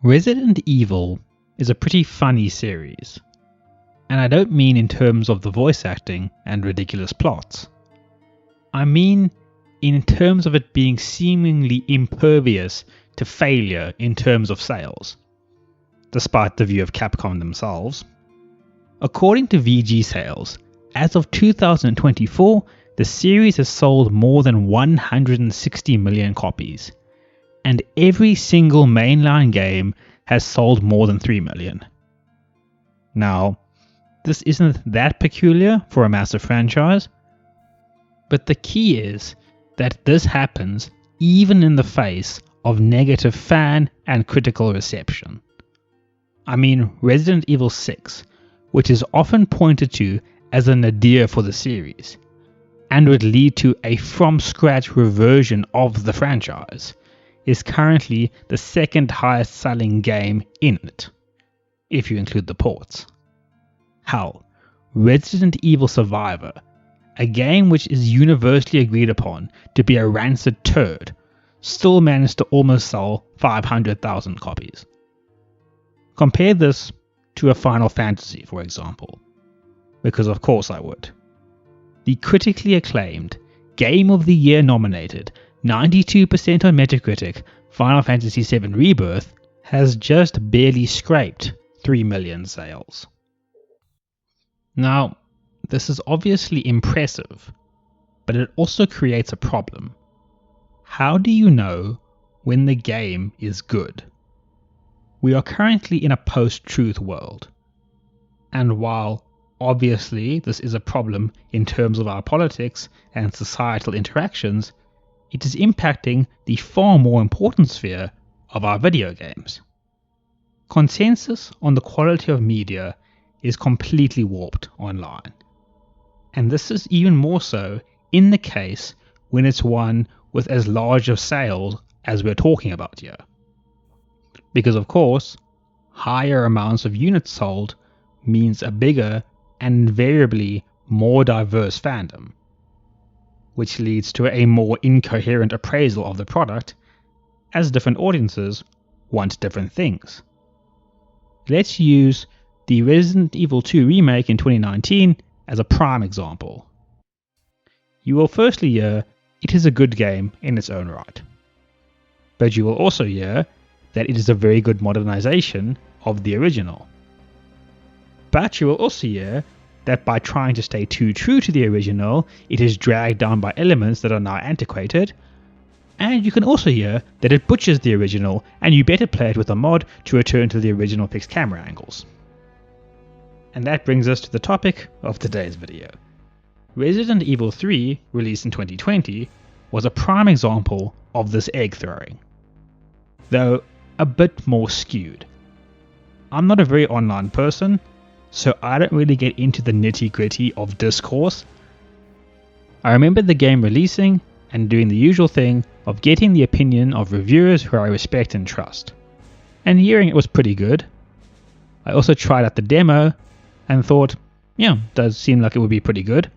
Resident Evil is a pretty funny series, and I don't mean in terms of the voice acting and ridiculous plots. I mean in terms of it being seemingly impervious to failure in terms of sales, despite the view of Capcom themselves. According to VG Sales, as of 2024, the series has sold more than 160 million copies, and every single mainline game has sold more than 3 million. Now, this isn't that peculiar for a massive franchise, but the key is that this happens even in the face of negative fan and critical reception. I mean, Resident Evil 6, which is often pointed to as a nadir for the series, and would lead to a from-scratch reversion of the franchise, is currently the second highest selling game in it, if you include the ports. Hell, Resident Evil Survivor, a game which is universally agreed upon to be a rancid turd, still managed to almost sell 500,000 copies. Compare this to a Final Fantasy, for example, because of course I would. The critically acclaimed, Game of the Year nominated, 92% on Metacritic, Final Fantasy VII Rebirth has just barely scraped 3 million sales. Now, this is obviously impressive, but it also creates a problem. How do you know when the game is good? We are currently in a post-truth world, and while obviously this is a problem in terms of our politics and societal interactions, it is impacting the far more important sphere of our video games. Consensus on the quality of media is completely warped online, and this is even more so in the case when it's one with as large of sales as we're talking about here. Because of course, higher amounts of units sold means a bigger and invariably more diverse fandom, which leads to a more incoherent appraisal of the product, as different audiences want different things. Let's use the Resident Evil 2 remake in 2019 as a prime example. You will firstly hear it is a good game in its own right, but you will also hear that it is a very good modernization of the original. But you will also hear that by trying to stay too true to the original, it is dragged down by elements that are now antiquated. And you can also hear that it butchers the original, and you better play it with a mod to return to the original fixed camera angles. And that brings us to the topic of today's video. Resident Evil 3, released in 2020, was a prime example of this egg throwing, though a bit more skewed. I'm not a very online person, so I don't really get into the nitty-gritty of discourse. I remember the game releasing and doing the usual thing of getting the opinion of reviewers who I respect and trust, and hearing it was pretty good. I also tried out the demo and thought, yeah, does seem like it would be pretty good.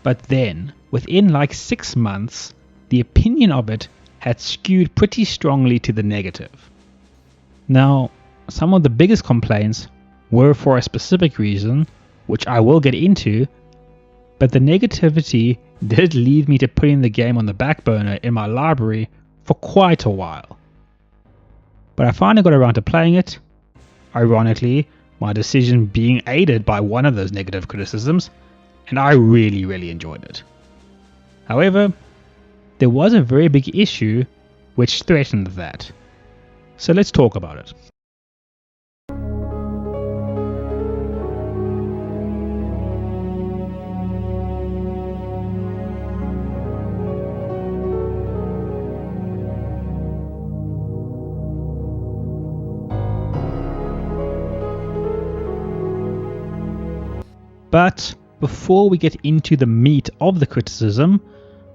But then, within like 6 months, the opinion of it had skewed pretty strongly to the negative. Now, some of the biggest complaints were for a specific reason, which I will get into, but the negativity did lead me to putting the game on the back burner in my library for quite a while. But I finally got around to playing it, ironically, my decision being aided by one of those negative criticisms, and I really enjoyed it. However, there was a very big issue which threatened that. So let's talk about it. But before we get into the meat of the criticism,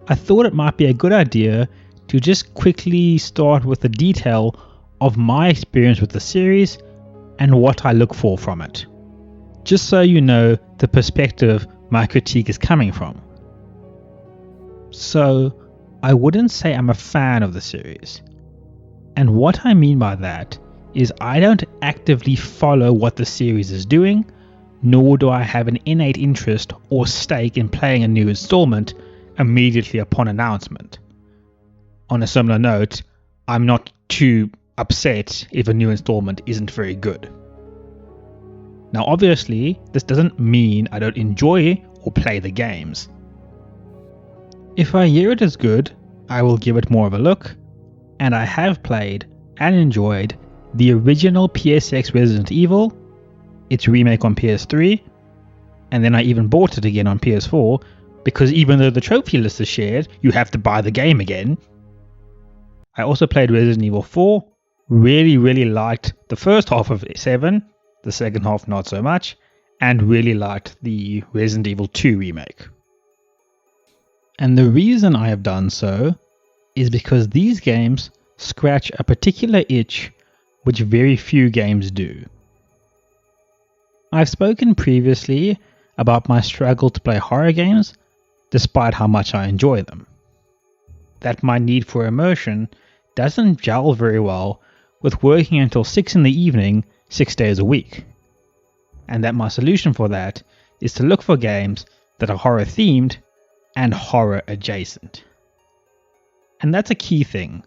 I thought it might be a good idea to just quickly start with the detail of my experience with the series and what I look for from it, just so you know the perspective my critique is coming from. So, I wouldn't say I'm a fan of the series. And what I mean by that is I don't actively follow what the series is doing, nor do I have an innate interest or stake in playing a new installment immediately upon announcement. On a similar note, I'm not too upset if a new installment isn't very good. Now obviously, this doesn't mean I don't enjoy or play the games. If I hear it is good, I will give it more of a look, and I have played and enjoyed the original PSX Resident Evil, its remake on PS3, and then I even bought it again on PS4, because even though the trophy list is shared, you have to buy the game again. I also played Resident Evil 4, really liked the first half of 7, the second half not so much, and really liked the Resident Evil 2 remake. And the reason I have done so is because these games scratch a particular itch which very few games do. I've spoken previously about my struggle to play horror games despite how much I enjoy them. That my need for immersion doesn't gel very well with working until 6 in the evening 6 days a week. And that my solution for that is to look for games that are horror themed and horror adjacent. And that's a key thing.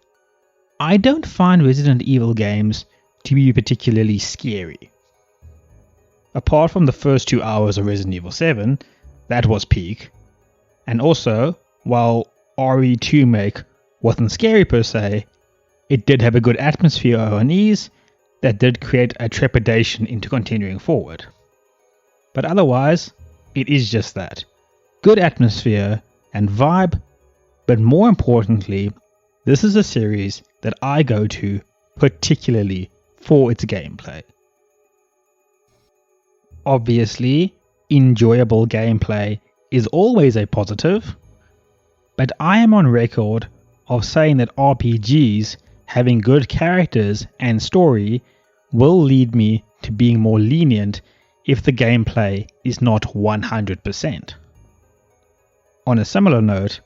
I don't find Resident Evil games to be particularly scary. Apart from the first 2 hours of Resident Evil 7, that was peak. And also, while RE2 Make wasn't scary per se, it did have a good atmosphere or unease that did create a trepidation into continuing forward. But otherwise, it is just that. Good atmosphere and vibe, but more importantly, this is a series that I go to particularly for its gameplay. Obviously, enjoyable gameplay is always a positive, but I am on record of saying that RPGs having good characters and story will lead me to being more lenient if the gameplay is not 100%. On a similar note,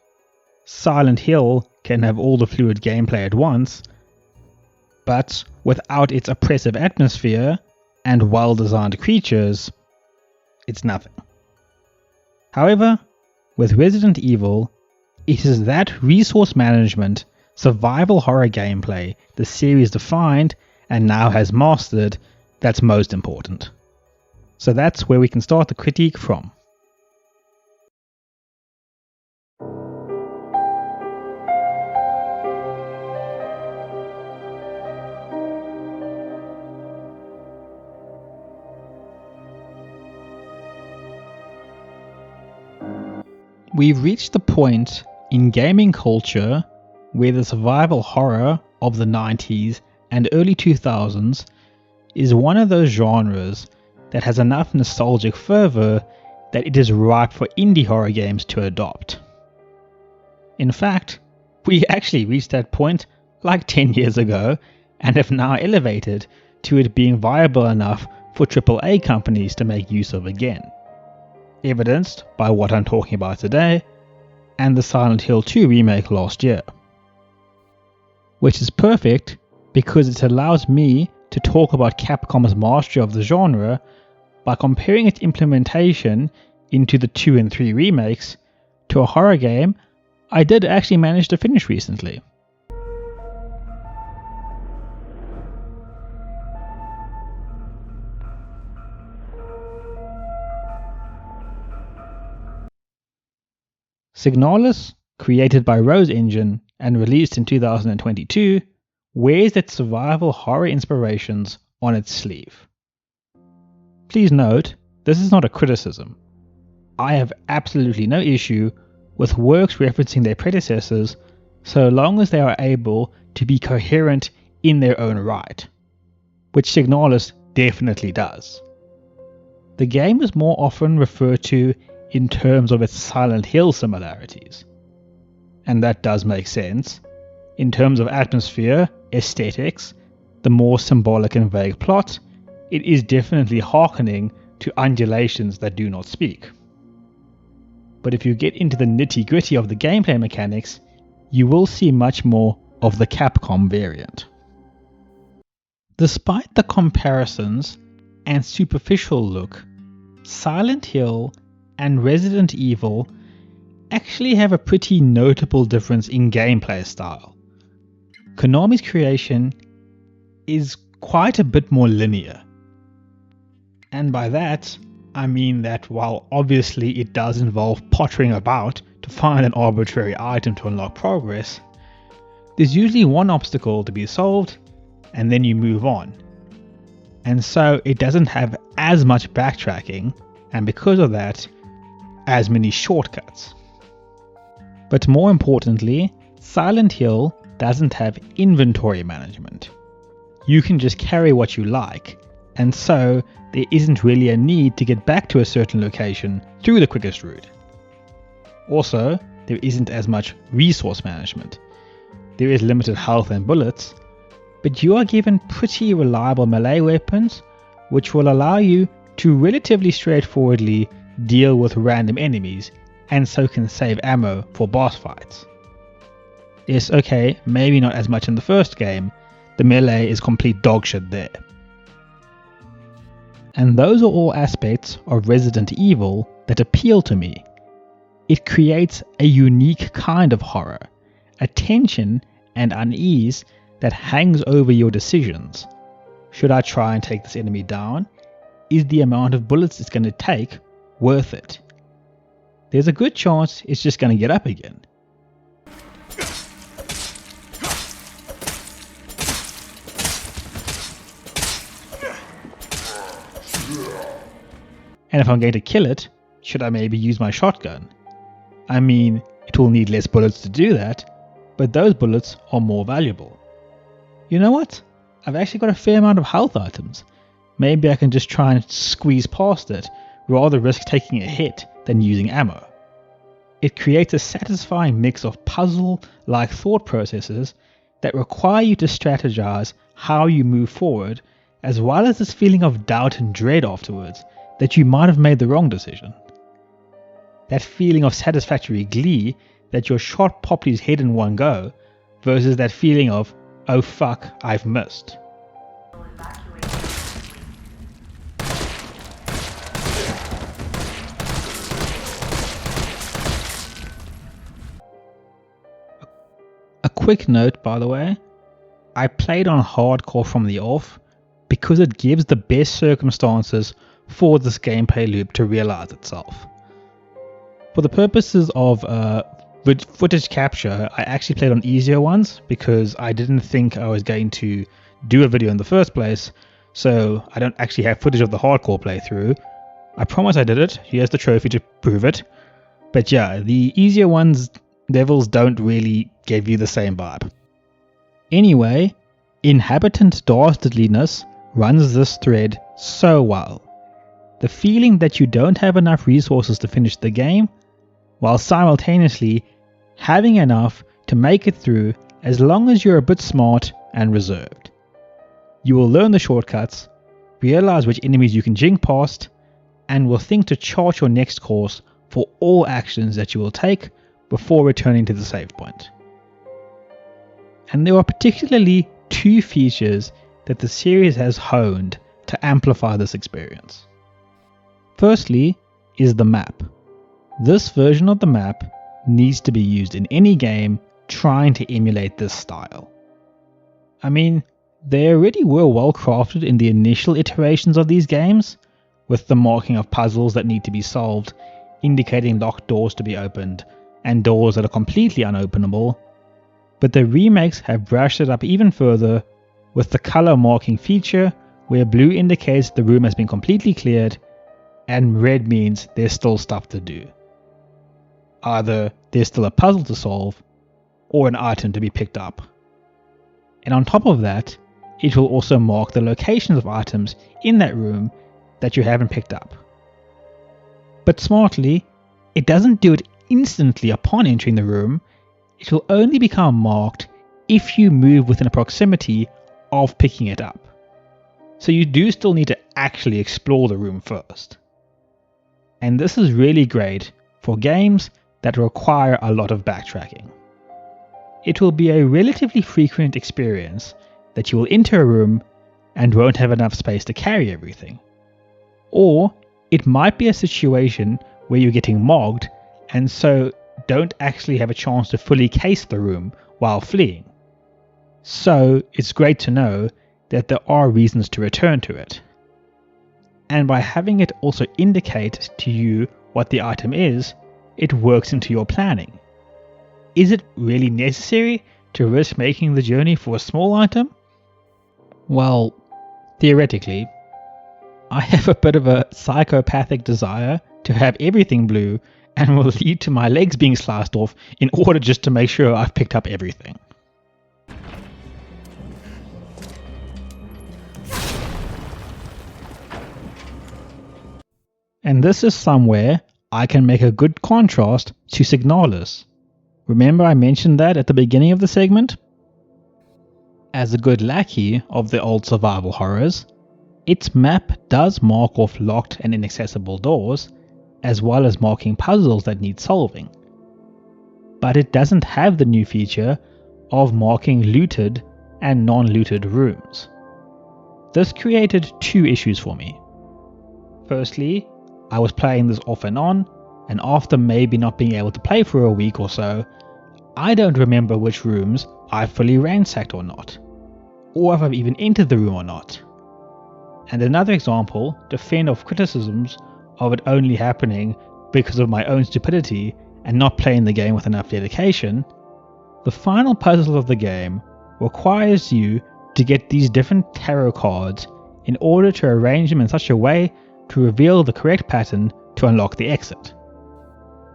Silent Hill can have all the fluid gameplay at once, but without its oppressive atmosphere and well-designed creatures, it's nothing. However, with Resident Evil, it is that resource management, survival horror gameplay the series defined and now has mastered that's most important. So that's where we can start the critique from. We've reached the point in gaming culture where the survival horror of the 90s and early 2000s is one of those genres that has enough nostalgic fervor that it is ripe for indie horror games to adopt. In fact, we actually reached that point like 10 years ago and have now elevated to it being viable enough for AAA companies to make use of again. Evidenced by what I'm talking about today and the Silent Hill 2 remake last year. Which is perfect because it allows me to talk about Capcom's mastery of the genre by comparing its implementation into the 2 and 3 remakes to a horror game I did actually manage to finish recently. Signalis, created by Rose Engine and released in 2022, wears its survival horror inspirations on its sleeve. Please note, this is not a criticism. I have absolutely no issue with works referencing their predecessors so long as they are able to be coherent in their own right, which Signalis definitely does. The game is more often referred to in terms of its Silent Hill similarities. And that does make sense. In terms of atmosphere, aesthetics, the more symbolic and vague plot, it is definitely hearkening to undulations that do not speak. But if you get into the nitty-gritty of the gameplay mechanics, you will see much more of the Capcom variant. Despite the comparisons and superficial look, Silent Hill and Resident Evil actually have a pretty notable difference in gameplay style. Konami's creation is quite a bit more linear. And by that, I mean that while obviously it does involve pottering about to find an arbitrary item to unlock progress, there's usually one obstacle to be solved and then you move on. And so it doesn't have as much backtracking, and because of that, as many shortcuts. But more importantly, Silent Hill doesn't have inventory management. You can just carry what you like, and so there isn't really a need to get back to a certain location through the quickest route. Also, there isn't as much resource management. There is limited health and bullets, but you are given pretty reliable melee weapons which will allow you to relatively straightforwardly deal with random enemies and so can save ammo for boss fights. Yes, okay, maybe not as much in the first game, the melee is complete dogshit there. And those are all aspects of Resident Evil that appeal to me. It creates a unique kind of horror, a tension and unease that hangs over your decisions. Should I try and take this enemy down? Is the amount of bullets it's going to take worth it? There's a good chance it's just going to get up again. And if I'm going to kill it, should I maybe use my shotgun? I mean, it will need less bullets to do that, but those bullets are more valuable. You know what? I've actually got a fair amount of health items. Maybe I can just try and squeeze past it, rather risk taking a hit than using ammo. It creates a satisfying mix of puzzle-like thought processes that require you to strategize how you move forward, as well as this feeling of doubt and dread afterwards that you might have made the wrong decision. That feeling of satisfactory glee that your shot popped his head in one go, versus that feeling of, oh fuck, I've missed. A quick note, by the way, I played on hardcore from the off because it gives the best circumstances for this gameplay loop to realize itself. For the purposes of footage capture, I actually played on easier ones because I didn't think I was going to do a video in the first place, so I don't actually have footage of the hardcore playthrough. I promise I did it, here's the trophy to prove it. But yeah, the easier ones, levels don't really give you the same vibe. Anyway, Inhabitant Dastardliness runs this thread so well. The feeling that you don't have enough resources to finish the game, while simultaneously having enough to make it through as long as you're a bit smart and reserved. You will learn the shortcuts, realize which enemies you can jink past, and will think to chart your next course for all actions that you will take before returning to the save point. And there are particularly two features that the series has honed to amplify this experience. Firstly is the map. This version of the map needs to be used in any game trying to emulate this style. I mean, they already were well crafted in the initial iterations of these games, with the marking of puzzles that need to be solved, indicating locked doors to be opened, and doors that are completely unopenable, but the remakes have brushed it up even further with the color marking feature where blue indicates the room has been completely cleared and red means there's still stuff to do. Either there's still a puzzle to solve or an item to be picked up. And on top of that, it will also mark the locations of items in that room that you haven't picked up. But smartly, it doesn't do it instantly upon entering the room. It will only become marked if you move within a proximity of picking it up. So you do still need to actually explore the room first. And this is really great for games that require a lot of backtracking. It will be a relatively frequent experience that you will enter a room and won't have enough space to carry everything. Or it might be a situation where you're getting mogged and so don't actually have a chance to fully case the room while fleeing. So it's great to know that there are reasons to return to it. And by having it also indicate to you what the item is, it works into your planning. Is it really necessary to risk making the journey for a small item? Well, theoretically, I have a bit of a psychopathic desire to have everything blue and will lead to my legs being sliced off in order just to make sure I've picked up everything. And this is somewhere I can make a good contrast to Signalis. Remember I mentioned that at the beginning of the segment? As a good lackey of the old survival horrors, its map does mark off locked and inaccessible doors, as well as marking puzzles that need solving. But it doesn't have the new feature of marking looted and non-looted rooms. This created two issues for me. Firstly, I was playing this off and on, and after maybe not being able to play for a week or so, I don't remember which rooms I fully ransacked or not, or if I've even entered the room or not. And another example, to fend off criticisms of it only happening because of my own stupidity and not playing the game with enough dedication, the final puzzle of the game requires you to get these different tarot cards in order to arrange them in such a way to reveal the correct pattern to unlock the exit.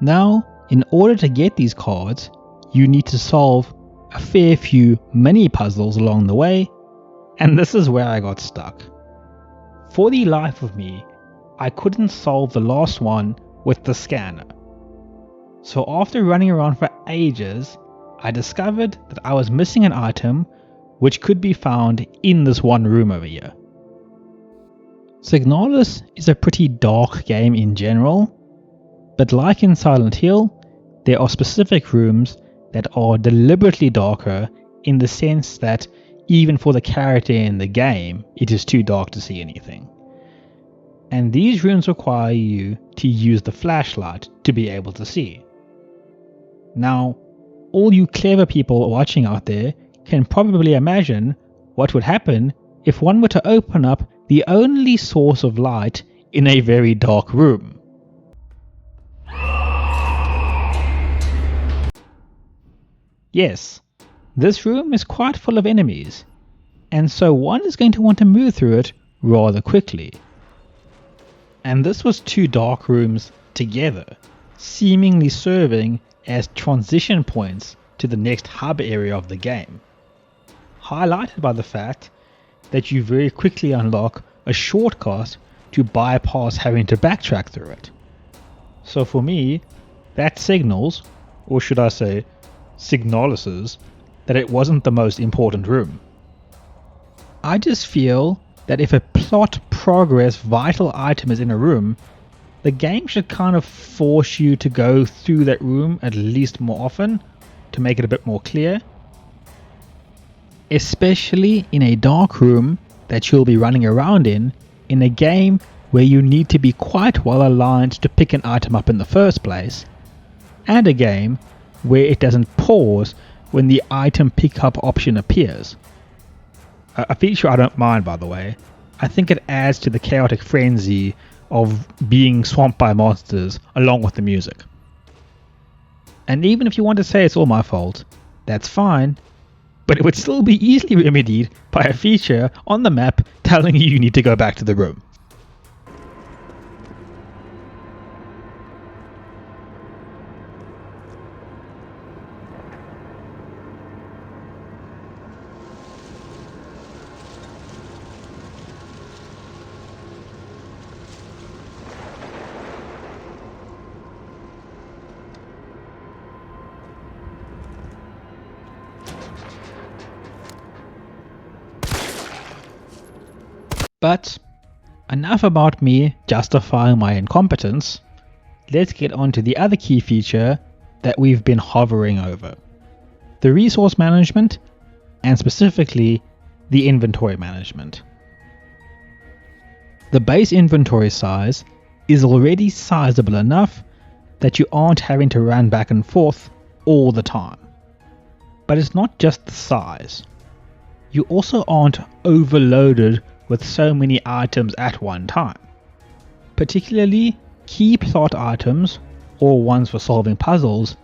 Now, in order to get these cards, you need to solve a fair few mini puzzles along the way, and this is where I got stuck. For the life of me, I couldn't solve the last one with the scanner. So after running around for ages, I discovered that I was missing an item which could be found in this one room over here. Signalis is a pretty dark game in general, but like in Silent Hill, there are specific rooms that are deliberately darker in the sense that even for the character in the game, it is too dark to see anything. And these rooms require you to use the flashlight to be able to see. Now, all you clever people watching out there can probably imagine what would happen if one were to open up the only source of light in a very dark room. Yes, this room is quite full of enemies, and so one is going to want to move through it rather quickly. And this was two dark rooms together, seemingly serving as transition points to the next hub area of the game, highlighted by the fact that you very quickly unlock a shortcut to bypass having to backtrack through it. So for me, that signals, or should I say, signalises, that it wasn't the most important room. I just feel that if a plot progress vital item is in a room, the game should kind of force you to go through that room at least more often to make it a bit more clear. Especially in a dark room that you'll be running around in a game where you need to be quite well aligned to pick an item up in the first place, and a game where it doesn't pause when the item pickup option appears. A feature I don't mind, by the way. I think it adds to the chaotic frenzy of being swamped by monsters along with the music. And even if you want to say it's all my fault, that's fine, but it would still be easily remedied by a feature on the map telling you need to go back to the room. But enough about me justifying my incompetence. Let's get on to the other key feature that we've been hovering over. The resource management, and specifically the inventory management. The base inventory size is already sizable enough that you aren't having to run back and forth all the time. But it's not just the size. You also aren't overloaded with so many items at one time. Particularly, key plot items, or ones for solving puzzles,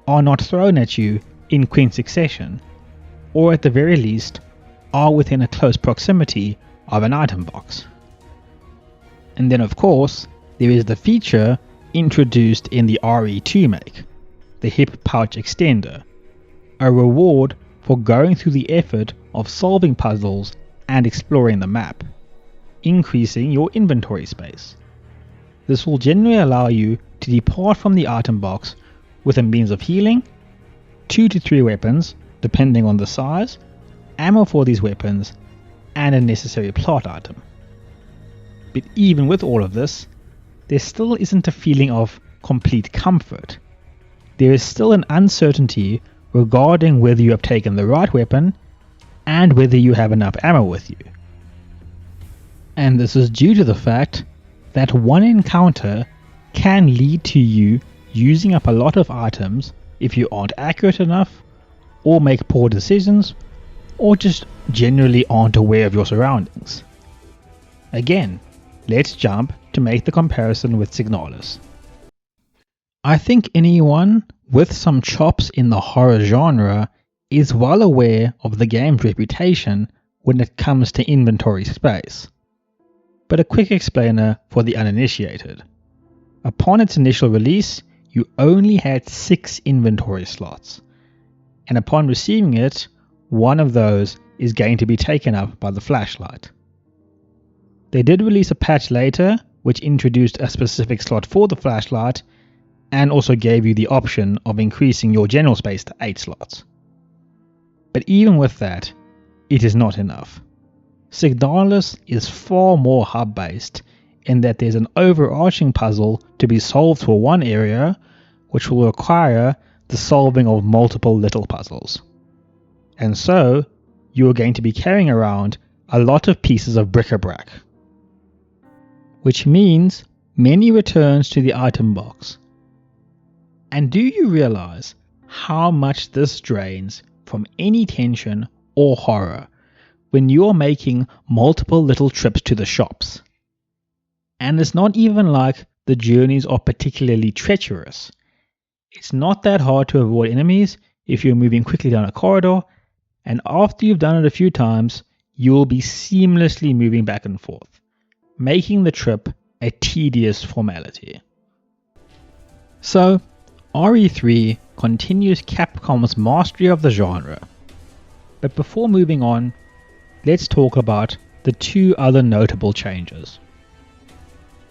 are not thrown at you in quick succession, or at the very least, are within a close proximity of an item box. And then of course, there is the feature introduced in the RE2 make, the hip pouch extender, a reward for going through the effort of solving puzzles and exploring the map, increasing your inventory space. This will generally allow you to depart from the item box with a means of healing, 2 to 3 weapons depending on the size, ammo for these weapons, and a necessary plot item. But even with all of this, there still isn't a feeling of complete comfort. There is still an uncertainty regarding whether you have taken the right weapon and whether you have enough ammo with you. And this is due to the fact that one encounter can lead to you using up a lot of items if you aren't accurate enough, or make poor decisions, or just generally aren't aware of your surroundings. Again, let's jump to make the comparison with Signalis. I think anyone with some chops in the horror genre is well aware of the game's reputation when it comes to inventory space. But a quick explainer for the uninitiated. Upon its initial release, you only had 6 inventory slots, and upon receiving it, one of those is going to be taken up by the flashlight. They did release a patch later which introduced a specific slot for the flashlight and also gave you the option of increasing your general space to 8 slots. But even with that, it is not enough. Signalis is far more hub-based in that there's an overarching puzzle to be solved for one area, which will require the solving of multiple little puzzles. And so, you are going to be carrying around a lot of pieces of bric-a-brac. Which means many returns to the item box. And do you realize how much this drains from any tension or horror when you are making multiple little trips to the shops? And it's not even like the journeys are particularly treacherous. It's not that hard to avoid enemies if you're moving quickly down a corridor, and after you've done it a few times, you will be seamlessly moving back and forth, making the trip a tedious formality. So, RE3 continues Capcom's mastery of the genre. But before moving on, let's talk about the 2 other notable changes.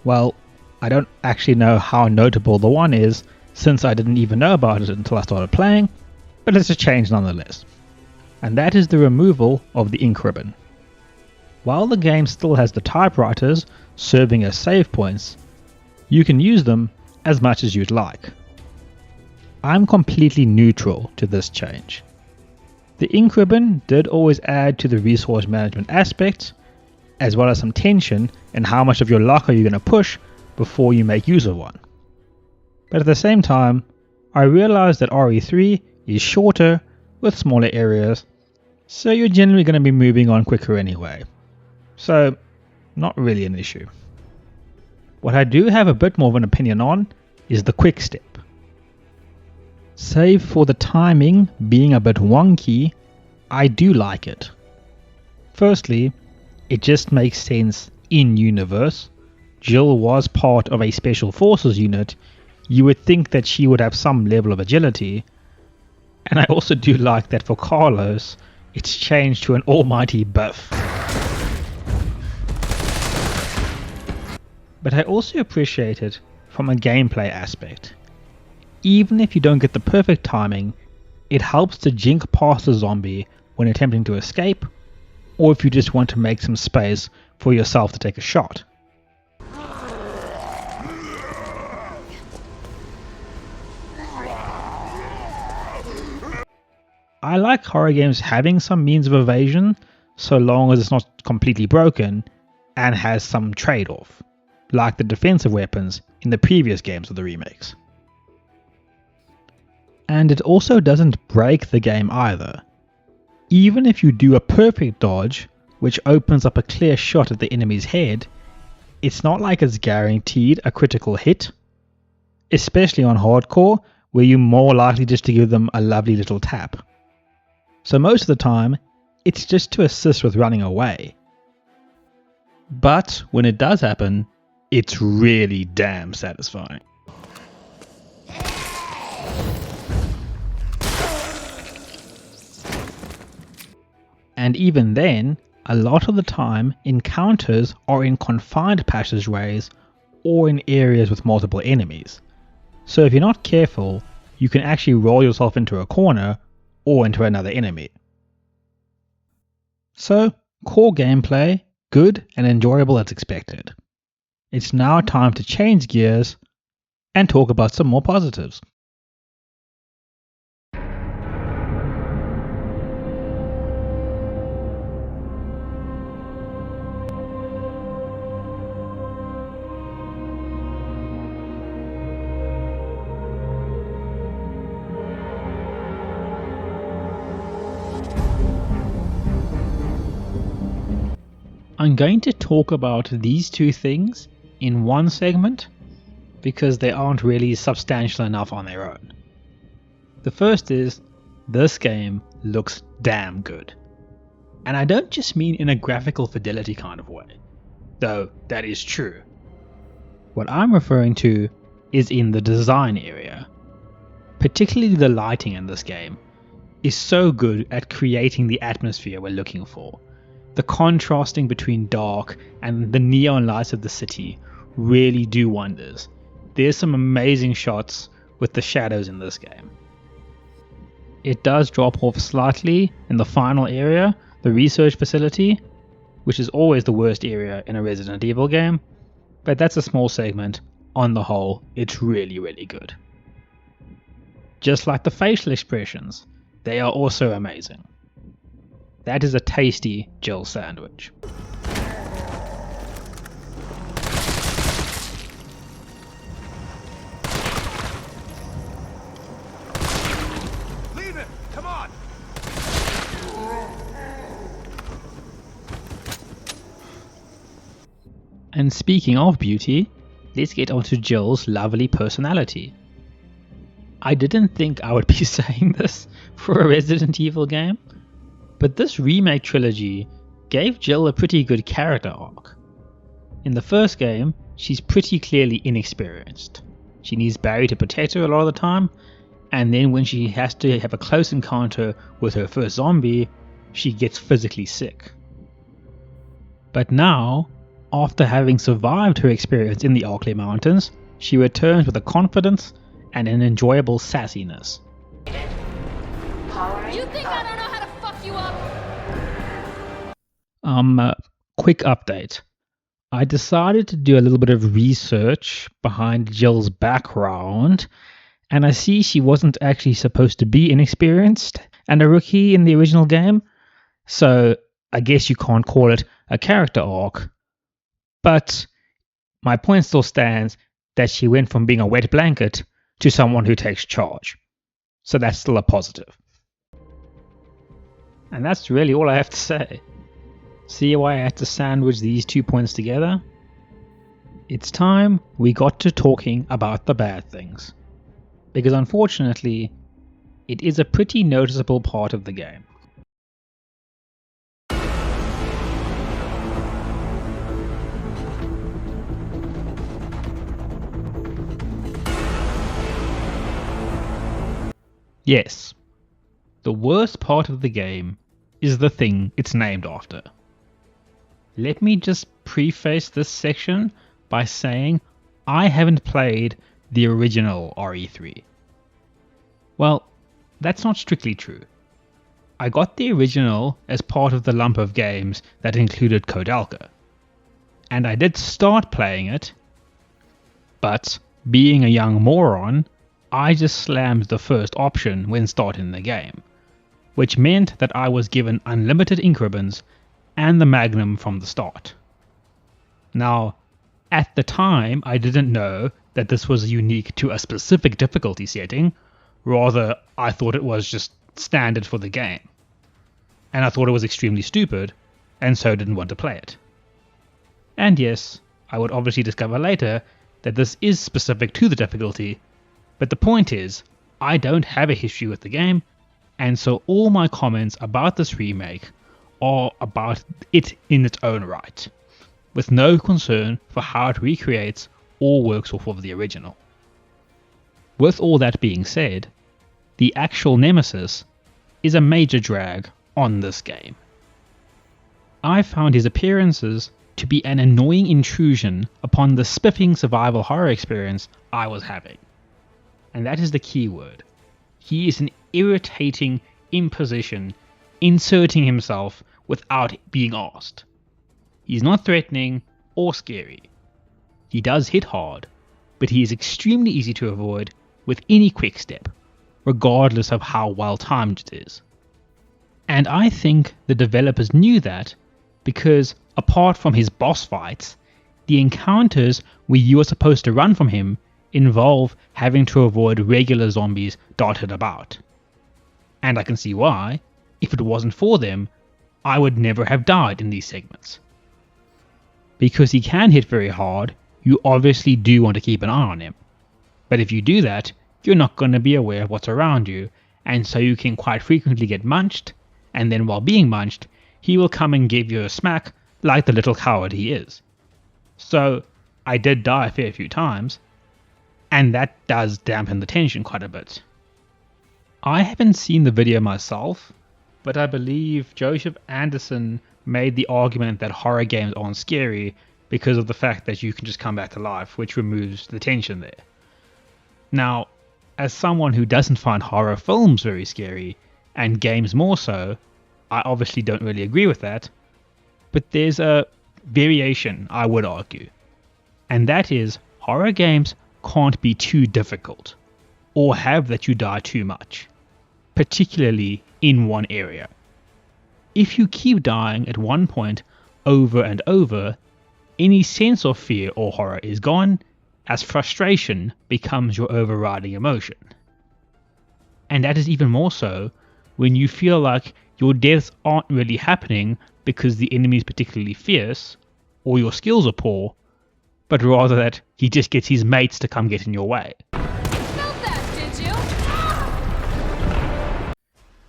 Well, I don't actually know how notable the one is, since I didn't even know about it until I started playing, but it's a change nonetheless. And that is the removal of the ink ribbon. While the game still has the typewriters serving as save points, you can use them as much as you'd like. I'm completely neutral to this change. The ink ribbon did always add to the resource management aspect, as well as some tension in how much of your luck are you going to push before you make use of one. But at the same time, I realized that RE3 is shorter with smaller areas, so you're generally going to be moving on quicker anyway. So, not really an issue. What I do have a bit more of an opinion on is the quick step. Save for the timing being a bit wonky, I do like it. Firstly, it just makes sense in universe. Jill was part of a special forces unit. You would think that she would have some level of agility. And I also do like that for Carlos, it's changed to an almighty buff. But I also appreciate it from a gameplay aspect. Even if you don't get the perfect timing, it helps to jink past a zombie when attempting to escape, or if you just want to make some space for yourself to take a shot. I like horror games having some means of evasion, so long as it's not completely broken, and has some trade-off, like the defensive weapons in the previous games of the remakes. And it also doesn't break the game either. Even if you do a perfect dodge, which opens up a clear shot at the enemy's head, it's not like it's guaranteed a critical hit, especially on hardcore, where you're more likely just to give them a lovely little tap. So most of the time, it's just to assist with running away. But when it does happen, it's really damn satisfying. And even then, a lot of the time, encounters are in confined passageways or in areas with multiple enemies. So if you're not careful, you can actually roll yourself into a corner or into another enemy. So, core gameplay, good and enjoyable as expected. It's now time to change gears and talk about some more positives. I'm going to talk about these two things in one segment because they aren't really substantial enough on their own. The first is, this game looks damn good. And I don't just mean in a graphical fidelity kind of way, though that is true. What I'm referring to is in the design area. Particularly the lighting in this game is so good at creating the atmosphere we're looking for. The contrasting between dark and the neon lights of the city really do wonders. There's some amazing shots with the shadows in this game. It does drop off slightly in the final area, the research facility, which is always the worst area in a Resident Evil game, but that's a small segment. On the whole, it's really, really good. Just like the facial expressions, they are also amazing. That is a tasty Jill sandwich. Leave him! Come on! And speaking of beauty, let's get onto Jill's lovely personality. I didn't think I would be saying this for a Resident Evil game, but this remake trilogy gave Jill a pretty good character arc. In the first game, she's pretty clearly inexperienced. She needs Barry to protect her a lot of the time, and then when she has to have a close encounter with her first zombie, she gets physically sick. But now, after having survived her experience in the Arklay Mountains, she returns with a confidence and an enjoyable sassiness. You think I don't know how to fuck you up? Quick update. I decided to do a little bit of research behind Jill's background, and I see she wasn't actually supposed to be inexperienced and a rookie in the original game, so I guess you can't call it a character arc. But my point still stands that she went from being a wet blanket to someone who takes charge. So that's still a positive. And that's really all I have to say. See why I had to sandwich these 2 points together? It's time we got to talking about the bad things. Because unfortunately, it is a pretty noticeable part of the game. Yes, the worst part of the game is the thing it's named after. Let me just preface this section by saying I haven't played the original RE3. Well, that's not strictly true. I got the original as part of the lump of games that included Kodalka. And I did start playing it, but being a young moron, I just slammed the first option when starting the game, which meant that I was given unlimited increments and the Magnum from the start. Now, at the time, I didn't know that this was unique to a specific difficulty setting. Rather, I thought it was just standard for the game. And I thought it was extremely stupid, and so didn't want to play it. And yes, I would obviously discover later that this is specific to the difficulty, but the point is, I don't have a history with the game, and so all my comments about this remake are about it in its own right, with no concern for how it recreates or works off of the original. With all that being said, the actual Nemesis is a major drag on this game. I found his appearances to be an annoying intrusion upon the spiffing survival horror experience I was having. And that is the key word. He is an irritating imposition, inserting himself without being asked. He's not threatening or scary. He does hit hard, but he is extremely easy to avoid with any quick step, regardless of how well timed it is. And I think the developers knew that because, apart from his boss fights, the encounters where you are supposed to run from him involve having to avoid regular zombies darted about. And I can see why. If it wasn't for them, I would never have died in these segments. Because he can hit very hard, you obviously do want to keep an eye on him. But if you do that, you're not going to be aware of what's around you, and so you can quite frequently get munched, and then while being munched, he will come and give you a smack like the little coward he is. So, I did die a fair few times, and that does dampen the tension quite a bit. I haven't seen the video myself, but I believe Joseph Anderson made the argument that horror games aren't scary because of the fact that you can just come back to life, which removes the tension there. Now, as someone who doesn't find horror films very scary, and games more so, I obviously don't really agree with that, but there's a variation, I would argue, and that is horror games can't be too difficult, or have that you die too much, particularly in one area. If you keep dying at one point over and over, any sense of fear or horror is gone, as frustration becomes your overriding emotion. And that is even more so when you feel like your deaths aren't really happening because the enemy is particularly fierce, or your skills are poor, but rather that he just gets his mates to come get in your way. Felt that, did you?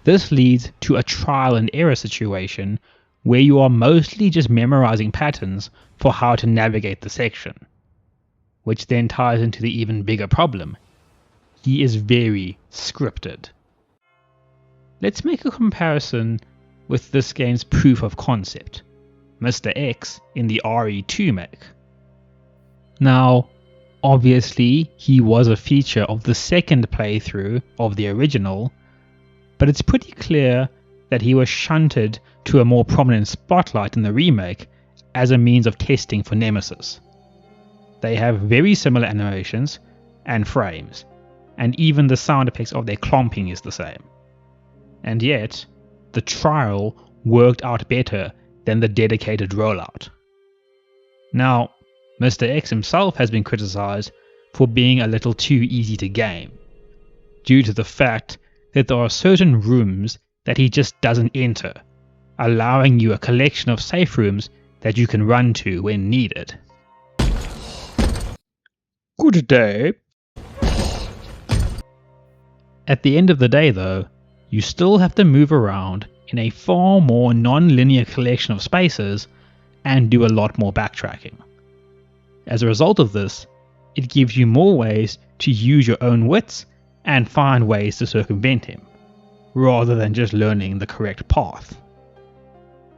This leads to a trial and error situation where you are mostly just memorizing patterns for how to navigate the section, which then ties into the even bigger problem. He is very scripted. Let's make a comparison with this game's proof of concept, Mr. X in the RE2 make. Now, obviously he was a feature of the second playthrough of the original, but it's pretty clear that he was shunted to a more prominent spotlight in the remake as a means of testing for Nemesis. They have very similar animations and frames, and even the sound effects of their clomping is the same. And yet, the trial worked out better than the dedicated rollout. Now, Mr. X himself has been criticized for being a little too easy to game, due to the fact that there are certain rooms that he just doesn't enter, allowing you a collection of safe rooms that you can run to when needed. Good day. At the end of the day though, you still have to move around in a far more non-linear collection of spaces and do a lot more backtracking. As a result of this, it gives you more ways to use your own wits and find ways to circumvent him, rather than just learning the correct path.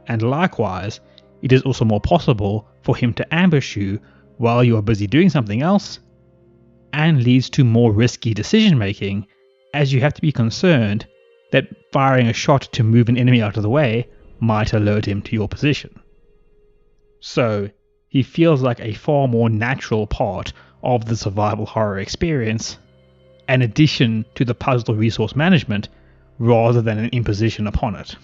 And likewise, it is also more possible for him to ambush you while you are busy doing something else, and leads to more risky decision making, as you have to be concerned that firing a shot to move an enemy out of the way might alert him to your position. So, he feels like a far more natural part of the survival horror experience, an addition to the puzzle resource management rather than an imposition upon it.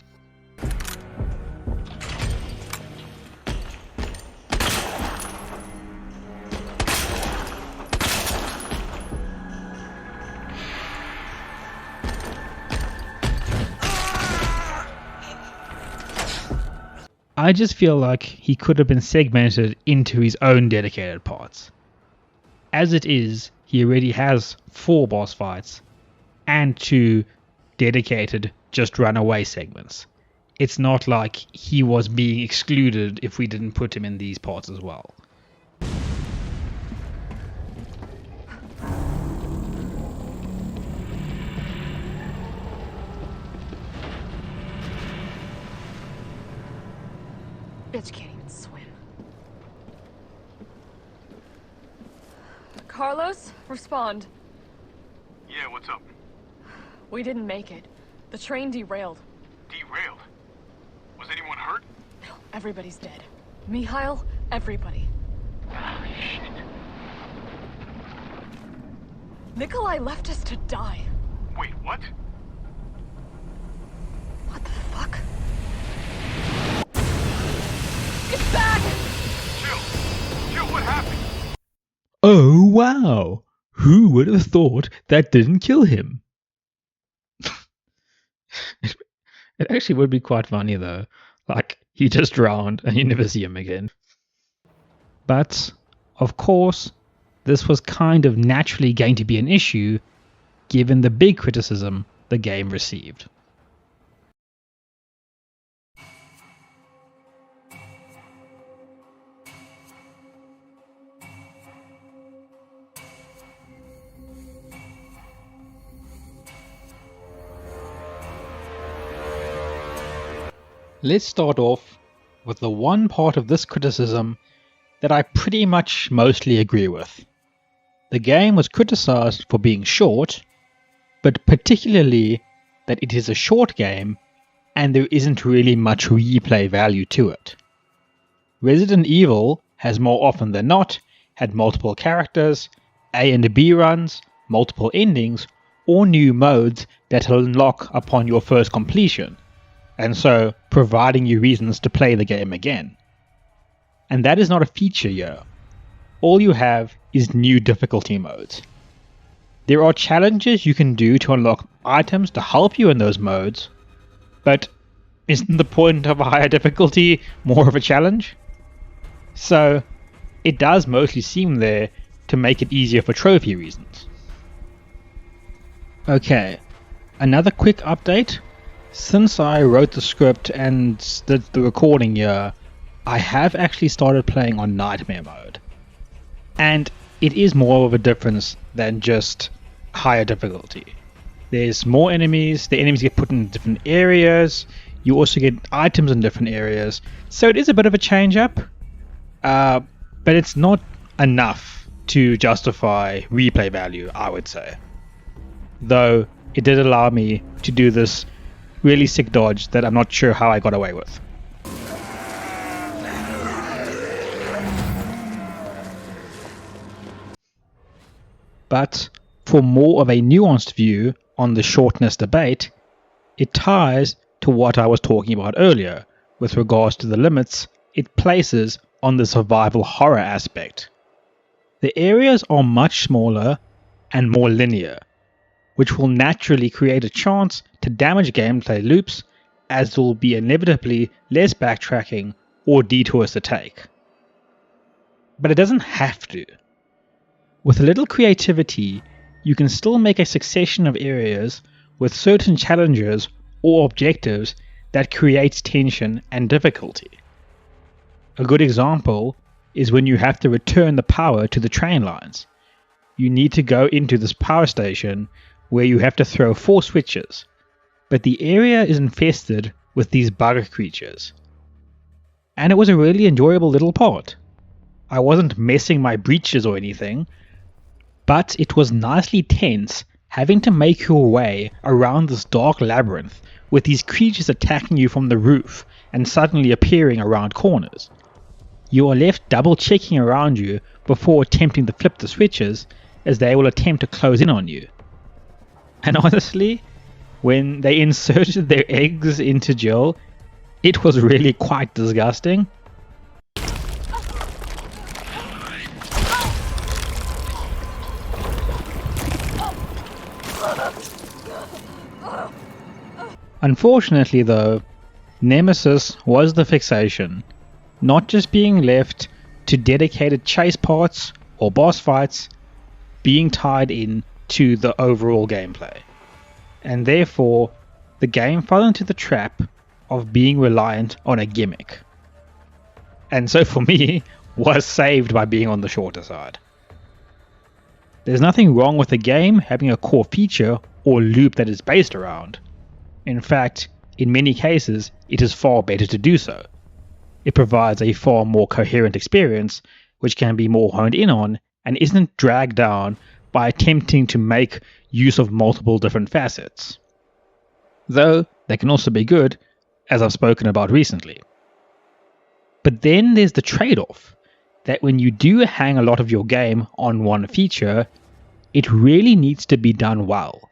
I just feel like he could have been segmented into his own dedicated parts. As it is, he already has 4 boss fights and 2 dedicated just runaway segments. It's not like he was being excluded if we didn't put him in these parts as well. Bitch can't even swim. Carlos, respond. Yeah, what's up? We didn't make it. The train derailed. Derailed? Was anyone hurt? No, everybody's dead. Mikhail, everybody. Ah, shit. Nikolai left us to die. Wait, what? What the fuck? It's back! Jill, what happened? Oh wow! Who would have thought that didn't kill him? It actually would be quite funny though. Like, he just drowned and you never see him again. But, of course, this was kind of naturally going to be an issue given the big criticism the game received. Let's start off with the one part of this criticism that I pretty much mostly agree with. The game was criticized for being short, but particularly that it is a short game and there isn't really much replay value to it. Resident Evil has more often than not had multiple characters, A and B runs, multiple endings, or new modes that unlock upon your first completion, and so providing you reasons to play the game again. And that is not a feature here. All you have is new difficulty modes. There are challenges you can do to unlock items to help you in those modes, but isn't the point of a higher difficulty more of a challenge? So it does mostly seem there to make it easier for trophy reasons. Okay, another quick update. Since I wrote the script and did the recording here, I have actually started playing on Nightmare mode. And it is more of a difference than just higher difficulty. There's more enemies, the enemies get put in different areas, you also get items in different areas, so it is a bit of a change up, but it's not enough to justify replay value, I would say. Though it did allow me to do this really sick dodge that I'm not sure how I got away with. But for more of a nuanced view on the shortness debate, it ties to what I was talking about earlier with regards to the limits it places on the survival horror aspect. The areas are much smaller and more linear, which will naturally create a chance to damage gameplay loops, as there will be inevitably less backtracking or detours to take. But it doesn't have to. With a little creativity, you can still make a succession of areas with certain challenges or objectives that creates tension and difficulty. A good example is when you have to return the power to the train lines. You need to go into this power station where you have to throw 4 switches, but the area is infested with these bug creatures. And it was a really enjoyable little part. I wasn't messing my breeches or anything, but it was nicely tense having to make your way around this dark labyrinth with these creatures attacking you from the roof and suddenly appearing around corners. You are left double checking around you before attempting to flip the switches, as they will attempt to close in on you. And honestly, when they inserted their eggs into Jill, it was really quite disgusting. Unfortunately though, Nemesis was the fixation, not just being left to dedicated chase parts or boss fights, being tied in to the overall gameplay. And therefore, the game fell into the trap of being reliant on a gimmick. And so for me, was saved by being on the shorter side. There's nothing wrong with the game having a core feature or loop that it's based around. In fact, in many cases, it is far better to do so. It provides a far more coherent experience, which can be more honed in on and isn't dragged down by attempting to make use of multiple different facets. Though they can also be good, as I've spoken about recently. But then there's the trade-off, that when you do hang a lot of your game on one feature, it really needs to be done well,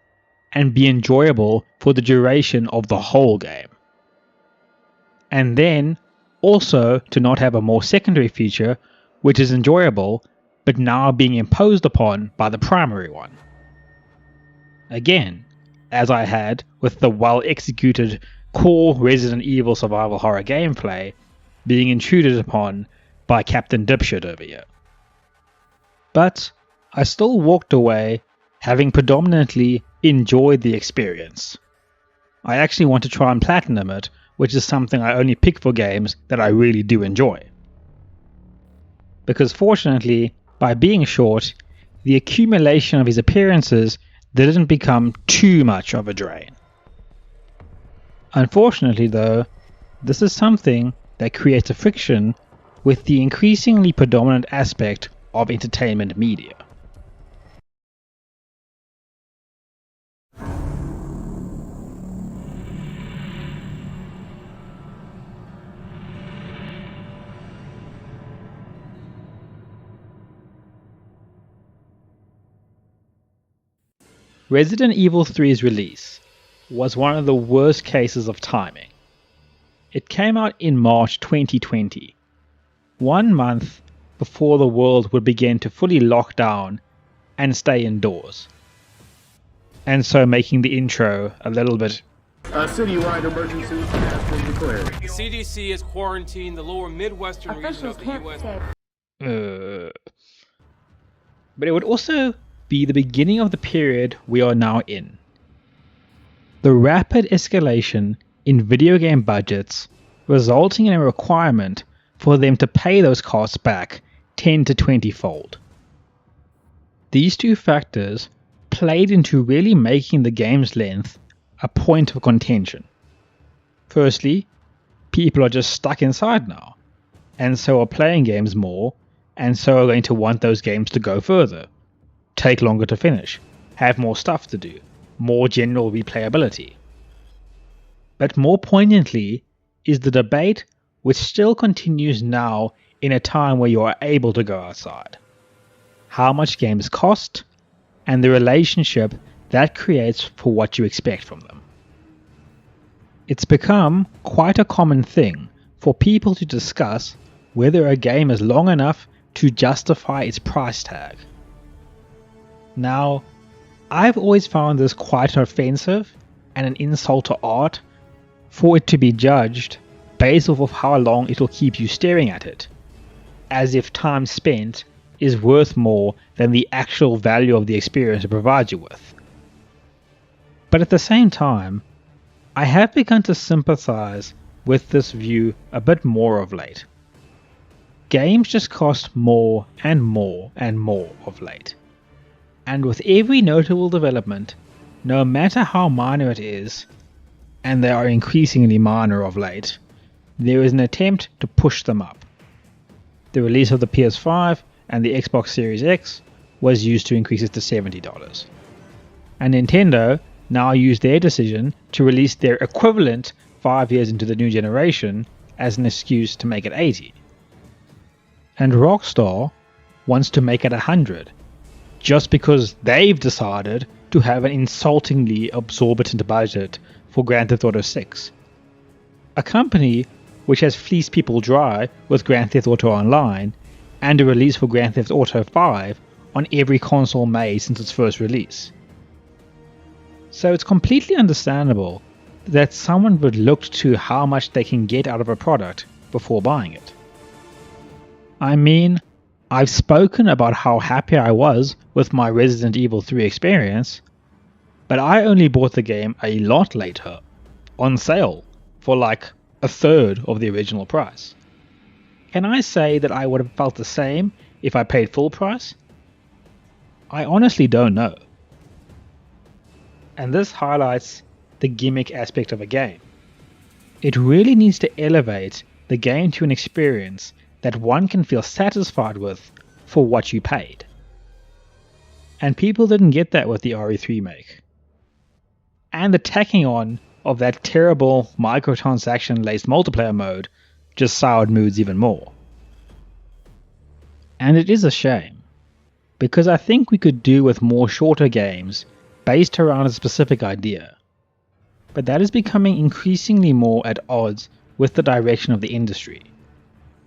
and be enjoyable for the duration of the whole game. And then, also to not have a more secondary feature, which is enjoyable, but now being imposed upon by the primary one. Again, as I had with the well-executed core Resident Evil survival horror gameplay being intruded upon by Captain Dipshit over here. But I still walked away having predominantly enjoyed the experience. I actually want to try and platinum it, which is something I only pick for games that I really do enjoy. Because fortunately, by being short, the accumulation of his appearances didn't become too much of a drain. Unfortunately though, this is something that creates a friction with the increasingly predominant aspect of entertainment media. Resident Evil 3's release was one of the worst cases of timing. It came out in March 2020, 1 month before the world would begin to fully lock down and stay indoors. And so making the intro a little bit... A citywide emergency has been declared. The CDC has quarantined the lower Midwestern region of the U.S. But it would also be the beginning of the period we are now in. The rapid escalation in video game budgets resulting in a requirement for them to pay those costs back 10 to 20-fold. These two factors played into really making the game's length a point of contention. Firstly, people are just stuck inside now, and so are playing games more, and so are going to want those games to go further, take longer to finish, have more stuff to do, more general replayability. But more poignantly is the debate which still continues now in a time where you are able to go outside. How much games cost, and the relationship that creates for what you expect from them. It's become quite a common thing for people to discuss whether a game is long enough to justify its price tag. Now, I've always found this quite offensive and an insult to art for it to be judged based off of how long it'll keep you staring at it, as if time spent is worth more than the actual value of the experience it provides you with. But at the same time, I have begun to sympathize with this view a bit more of late. Games just cost more and more and more of late. And with every notable development, no matter how minor it is, and they are increasingly minor of late, there is an attempt to push them up. The release of the PS5 and the Xbox Series X was used to increase it to $70. And Nintendo now used their decision to release their equivalent 5 years into the new generation as an excuse to make it $80. And Rockstar wants to make it $100, just because they've decided to have an insultingly exorbitant budget for Grand Theft Auto 6. A company which has fleeced people dry with Grand Theft Auto Online and a release for Grand Theft Auto 5 on every console made since its first release. So it's completely understandable that someone would look to how much they can get out of a product before buying it. I mean, I've spoken about how happy I was with my Resident Evil 3 experience, but I only bought the game a lot later, on sale, for like a third of the original price. Can I say that I would have felt the same if I paid full price? I honestly don't know. And this highlights the gimmick aspect of a game. It really needs to elevate the game to an experience that one can feel satisfied with for what you paid. And people didn't get that with the RE3 remake. And the tacking on of that terrible microtransaction-laced multiplayer mode just soured moods even more. And it is a shame, because I think we could do with more shorter games based around a specific idea. But that is becoming increasingly more at odds with the direction of the industry,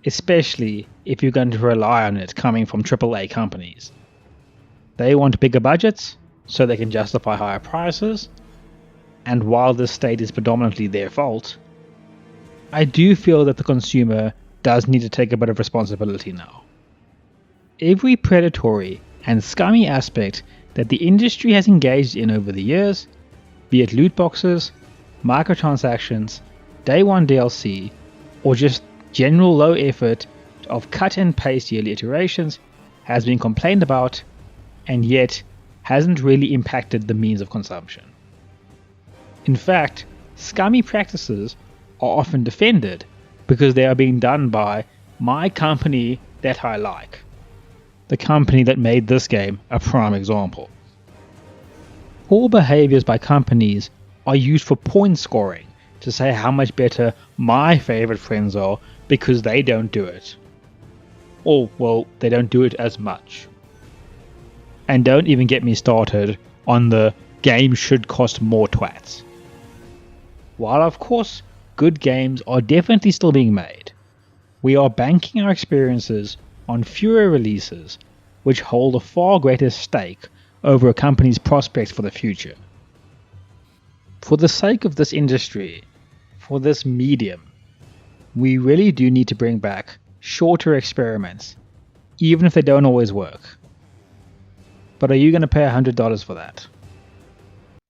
especially if you're going to rely on it coming from AAA companies. They want bigger budgets so they can justify higher prices, and while this state is predominantly their fault, I do feel that the consumer does need to take a bit of responsibility now. Every predatory and scummy aspect that the industry has engaged in over the years, be it loot boxes, microtransactions, day one DLC, or just general low effort of cut and paste yearly iterations, has been complained about, and yet hasn't really impacted the means of consumption. In fact, scummy practices are often defended because they are being done by my company that I like. The company that made this game a prime example. Poor behaviors by companies are used for point scoring to say how much better my favorite friends are because they don't do it. Or, well, they don't do it as much. And don't even get me started on the game should cost more twats. While of course good games are definitely still being made, we are banking our experiences on fewer releases which hold a far greater stake over a company's prospects for the future. For the sake of this industry, for this medium, we really do need to bring back shorter experiments, even if they don't always work. But are you going to pay $100 for that?